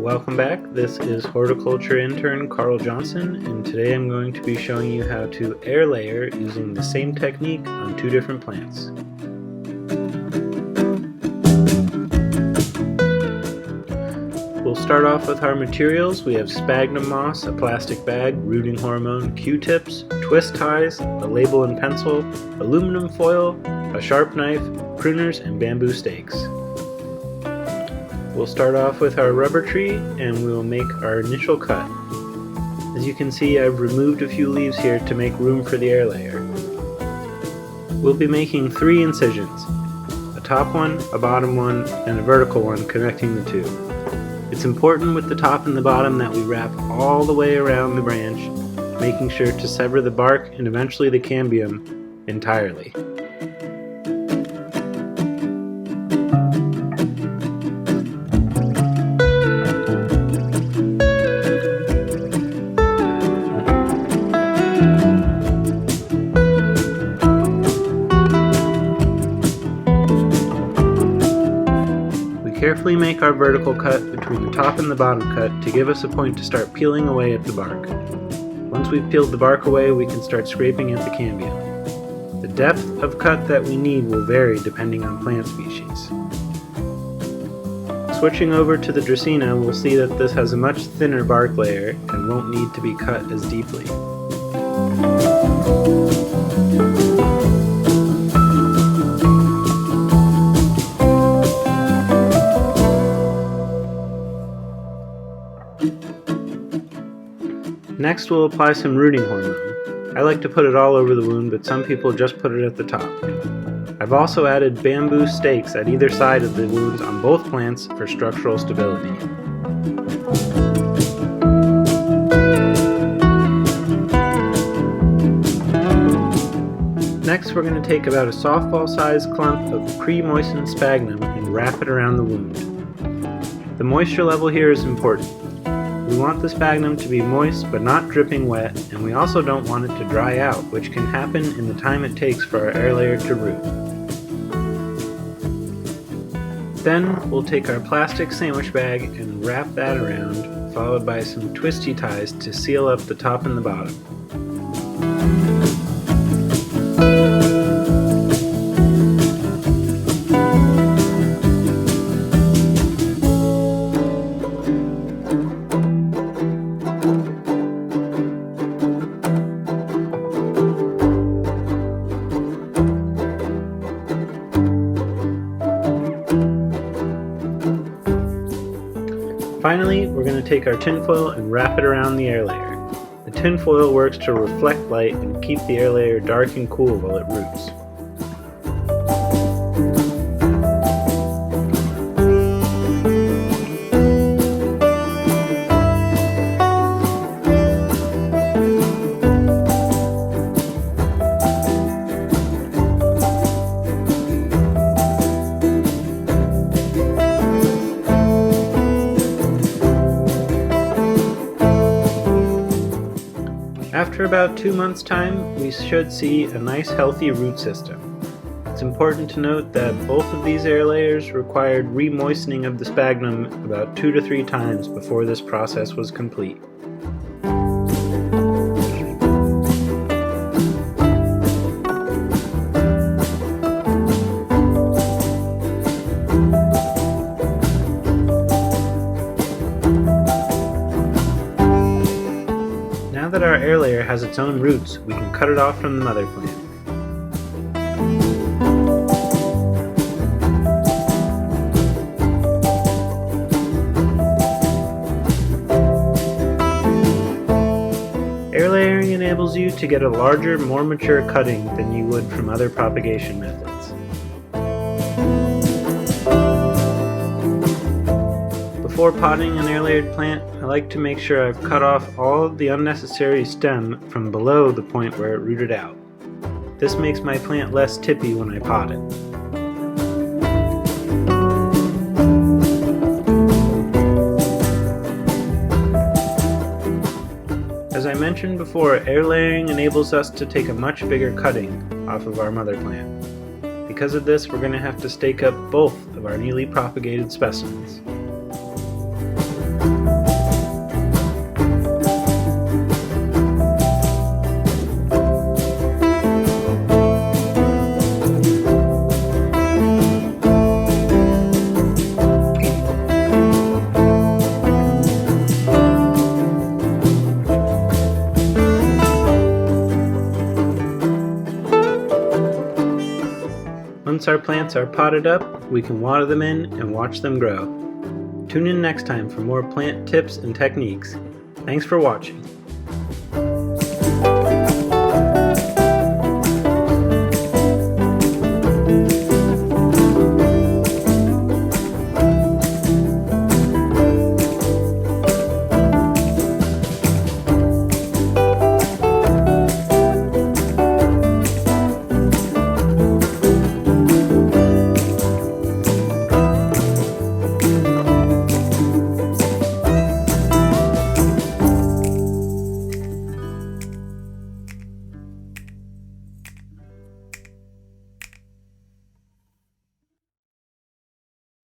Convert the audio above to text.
Welcome back. This is horticulture intern Carl Johnson, and today I'm going to be showing you how to air layer using the same technique on two different plants. We'll start off with our materials. We have sphagnum moss, a plastic bag, rooting hormone, Q-tips, twist ties, a label and pencil, aluminum foil, a sharp knife, pruners, and bamboo stakes. We'll start off with our rubber tree and we will make our initial cut. As you can see, I've removed a few leaves here to make room for the air layer. We'll be making 3 incisions, a top one, a bottom one, and a vertical one connecting the two. It's important with the top and the bottom that we wrap all the way around the branch, making sure to sever the bark and eventually the cambium entirely. Carefully make our vertical cut between the top and the bottom cut to give us a point to start peeling away at the bark. Once we've peeled the bark away, we can start scraping at the cambium. The depth of cut that we need will vary depending on plant species. Switching over to the Dracaena, we'll see that this has a much thinner bark layer and won't need to be cut as deeply. Next, we'll apply some rooting hormone. I like to put it all over the wound, but some people just put it at the top. I've also added bamboo stakes at either side of the wounds on both plants for structural stability. Next, we're going to take about a softball-sized clump of pre-moistened sphagnum and wrap it around the wound. The moisture level here is important. We want the sphagnum to be moist but not dripping wet, and we also don't want it to dry out, which can happen in the time it takes for our air layer to root. Then we'll take our plastic sandwich bag and wrap that around, followed by some twisty ties to seal up the top and the bottom. Finally, we're going to take our tinfoil and wrap it around the air layer. The tinfoil works to reflect light and keep the air layer dark and cool while it roots. After about 2 months' time, we should see a nice healthy root system. It's important to note that both of these air layers required re-moistening of the sphagnum about 2 to 3 times before this process was complete. Now that our air layer has its own roots, we can cut it off from the mother plant. Air layering enables you to get a larger, more mature cutting than you would from other propagation methods. Before potting an air-layered plant, I like to make sure I've cut off all of the unnecessary stem from below the point where it rooted out. This makes my plant less tippy when I pot it. As I mentioned before, air layering enables us to take a much bigger cutting off of our mother plant. Because of this, we're going to have to stake up both of our newly propagated specimens. Once our plants are potted up, we can water them in and watch them grow. Tune in next time for more plant tips and techniques. Thanks for watching.